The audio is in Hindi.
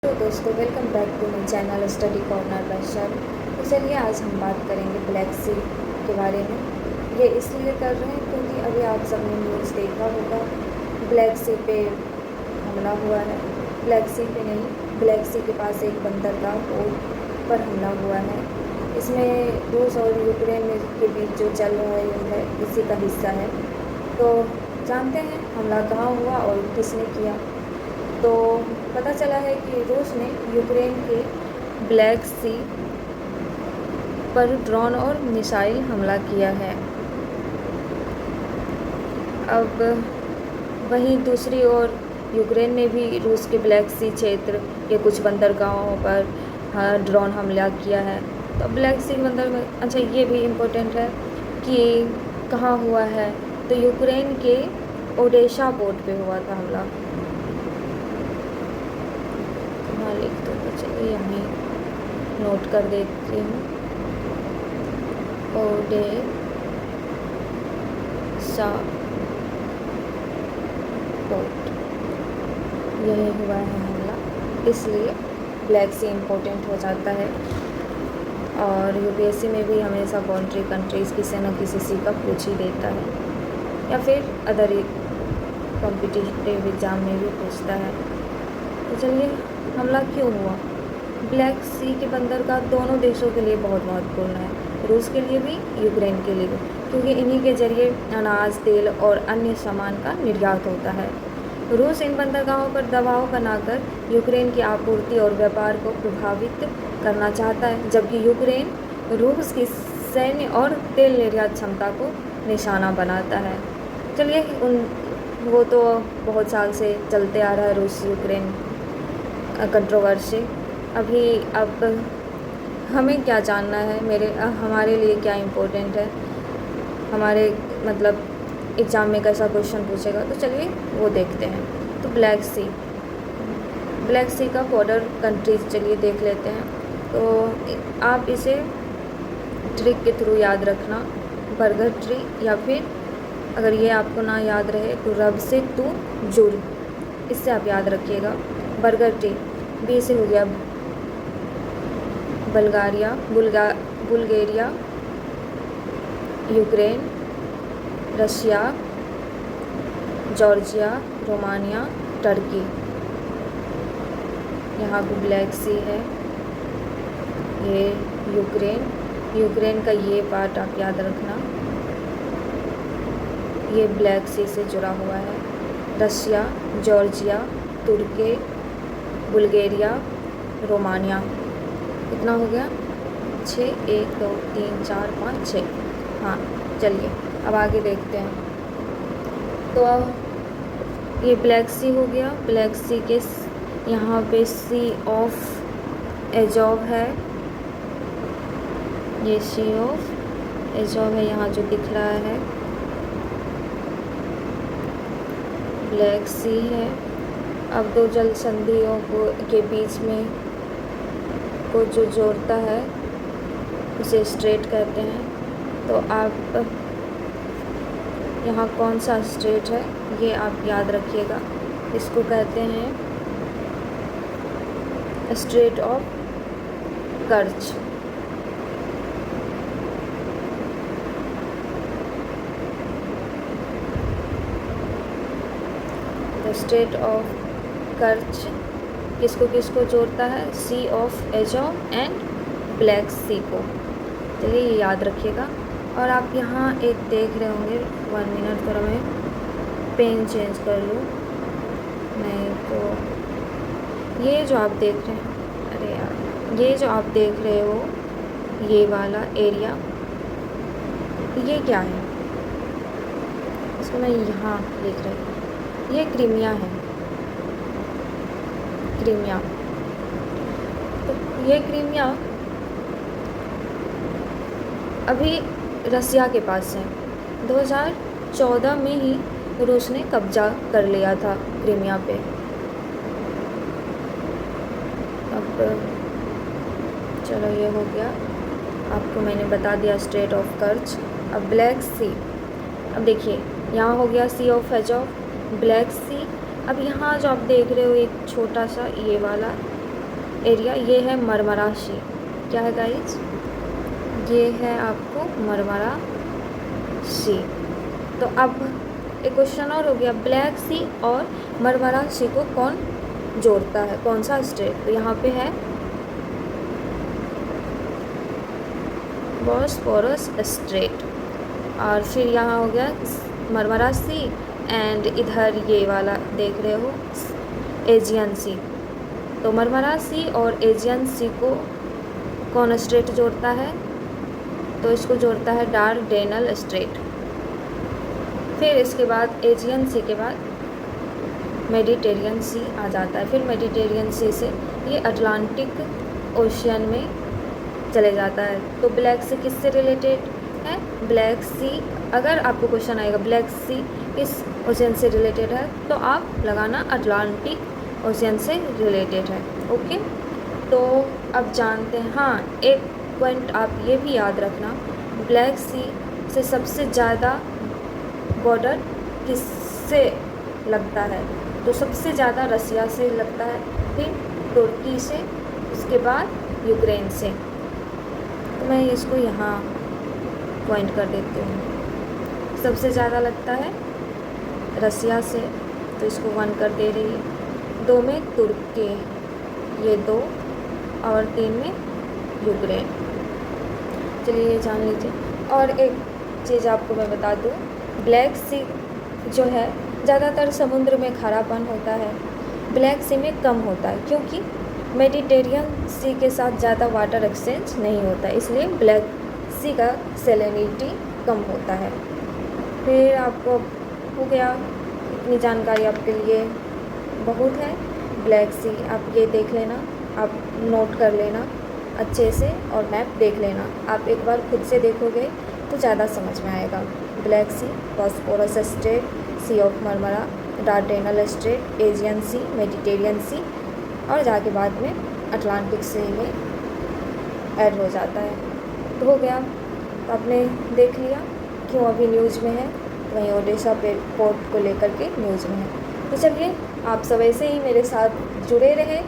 तो दोस्तों welcome back to my channel study corner by शर। तो चलिए आज हम बात करेंगे ब्लैक सी के बारे में। ये इसलिए कर रहे हैं क्योंकि अभी आप सबने न्यूज़ देखा होगा, ब्लैक सी पे हमला हुआ है। ब्लैक सी पे नहीं, ब्लैक सी के पास एक बंदरगाह पोर्ट पर हमला हुआ है। इसमें रूस और यूक्रेन के बीच जो चल रहा है युद्ध है, इसी का हिस्सा है। तो जानते हैं हमला कहाँ हुआ और किसने किया। तो पता चला है कि रूस ने यूक्रेन के ब्लैक सी पर ड्रोन और मिसाइल हमला किया है। अब वहीं दूसरी ओर यूक्रेन ने भी रूस के ब्लैक सी क्षेत्र के कुछ बंदरगाहों पर ड्रोन हमला किया है। तो ब्लैक सी बंदरगाह, अच्छा ये भी इम्पोर्टेंट है कि कहाँ हुआ है। तो यूक्रेन के ओडेशा पोर्ट पे हुआ था हमला। हाँ लिख दो, तो चलिए यहीं नोट कर देती हूँ। ओडेशा पोर्ट, यही हुआ है हमला, इसलिए ब्लैक सी इम्पोर्टेंट हो जाता है। और यूपीएससी में भी हमेशा बाउंड्री कंट्रीज़ किसी न किसी सी का पूछ ही देता है, या फिर अदर कॉम्पिटिटिव एग्ज़ाम में भी पूछता है। तो चलिए हमला क्यों हुआ। ब्लैक सी के बंदरगाह दोनों देशों के लिए बहुत महत्वपूर्ण है, रूस के लिए भी यूक्रेन के लिए भी, क्योंकि इन्हीं के जरिए अनाज, तेल और अन्य सामान का निर्यात होता है। रूस इन बंदरगाहों पर दबाव बनाकर यूक्रेन की आपूर्ति और व्यापार को प्रभावित करना चाहता है, जबकि यूक्रेन रूस की सैन्य और तेल निर्यात क्षमता को निशाना बनाता है। चलिए वो तो बहुत साल से चलते आ रहा है रूस यूक्रेन कंट्रोवर्सी। अब हमें क्या जानना है, हमारे लिए क्या इम्पोर्टेंट है, हमारे मतलब एग्ज़ाम में कैसा क्वेश्चन पूछेगा, तो चलिए वो देखते हैं। तो ब्लैक सी का बॉर्डर कंट्रीज चलिए देख लेते हैं। तो आप इसे ट्रिक के थ्रू याद रखना, बर्गर ट्री, या फिर अगर ये आपको ना याद रहे तो रब से तू जुड़, इससे आप याद रखिएगा। बर्गर ट्री, बी से हो गया Bulgaria, Ukraine, Russia, Georgia, Romania, Turkey. यहाँ पे ब्लैक सी है, ये यूक्रेन का ये पार्ट आप याद रखना, ये ब्लैक सी से जुड़ा हुआ है। रशिया, जॉर्जिया, तुर्की, बुल्गारिया, रोमानिया। कितना हो गया? 6, 1, 2, 3, 4, 5, 6। हाँ चलिए अब आगे देखते हैं। तो अब ये ब्लैक सी हो गया। ब्लैक सी के यहाँ पे सी ऑफ एजोव है, ये सी ऑफ एजोव है यहाँ जो दिख रहा है, ब्लैक सी है। अब दो जल संधियों के बीच में को जो जोड़ता है उसे स्ट्रेट कहते हैं। तो आप यहाँ कौन सा स्ट्रेट है ये आप याद रखिएगा, इसको कहते हैं strait of Kerch. The strait of Kerch किसको जोड़ता है? Sea of Azov and Black Sea को। चलिए ये याद रखिएगा। और आप यहाँ एक देख रहे होंगे, 1 मिनट थोड़ा मैं पेन चेंज कर लूँ, नहीं तो ये जो आप देख रहे हैं, अरे यार ये जो आप देख रहे हो ये वाला एरिया, ये क्या है? इसको मैं यहाँ देख रही हूँ, ये क्रीमिया है, क्रीमिया। तो ये क्रीमिया अभी रसिया के पास है। 2014 में ही रूस ने कब्जा कर लिया था क्रीमिया पे। अब चलो ये हो गया, आपको मैंने बता दिया स्ट्रेट ऑफ कर्च। अब ब्लैक सी, अब देखिए यहाँ हो गया सी ऑफ एजोव, ब्लैक सी। अब यहाँ जो आप देख रहे हो एक छोटा सा ये वाला एरिया, ये है मरमरा सी। क्या है गाइज? ये है आपको मरमरा सी। तो अब एक क्वेश्चन और हो गया, ब्लैक सी और मरमरा सी को कौन जोड़ता है, कौन सा स्टेट? तो यहाँ पे है बॉस्फोरस स्ट्रेट। और फिर यहाँ हो गया मरमरा सी, एंड इधर ये वाला देख रहे हो एजियन सी। तो मरमरा सी और एजियन सी को कौन स्ट्रेट जोड़ता है? तो इसको जोड़ता है डार्डेनल स्ट्रेट। फिर इसके बाद एजियन सी के बाद मेडिटेरियन सी आ जाता है। फिर मेडिटेरियन सी से ये अटलांटिक ओशियन में चले जाता है। तो ब्लैक सी किससे रिलेटेड है? ब्लैक सी, अगर आपको क्वेश्चन आएगा ब्लैक सी किस ओशियन से रिलेटेड है, तो आप लगाना अटलांटिक ओशियन से रिलेटेड है। ओके, तो अब जानते हैं। हाँ, एक पॉइंट आप ये भी याद रखना, ब्लैक सी से सबसे ज़्यादा बॉर्डर किससे लगता है? तो सबसे ज़्यादा रसिया से लगता है, फिर तुर्की से, उसके बाद यूक्रेन से। तो मैं इसको यहाँ पॉइंट कर देती हूँ। सबसे ज़्यादा लगता है रसिया से, तो इसको 1 कर दे रही है। 2 में तुर्की, ये 2, और 3 में यूक्रेन। चलिए ये जान लीजिए। और एक चीज़ आपको मैं बता दूँ, ब्लैक सी जो है ज़्यादातर समुद्र में खारापन होता है, ब्लैक सी में कम होता है, क्योंकि मेडिटेरियन सी के साथ ज़्यादा वाटर एक्सचेंज नहीं होता, इसलिए ब्लैक सी का सैलिनिटी कम होता है। फिर आपको हो गया, इतनी जानकारी आपके लिए बहुत है। ब्लैक सी आप ये देख लेना, आप नोट कर लेना अच्छे से, और मैप देख लेना। आप एक बार खुद से देखोगे तो ज़्यादा समझ में आएगा। Black Sea, Bosphorus Strait, Sea of Marmara, Dardanelles Strait, Aegean Sea, Mediterranean Sea, और जाके बाद में अटलांटिक सी में ऐड हो जाता है। तो हो गया, तो आपने देख लिया क्यों अभी न्यूज़ में है, वहीं ओडिशा पोर्ट को लेकर के न्यूज़ में है। तो चलिए, आप सब ऐसे ही मेरे साथ जुड़े रहें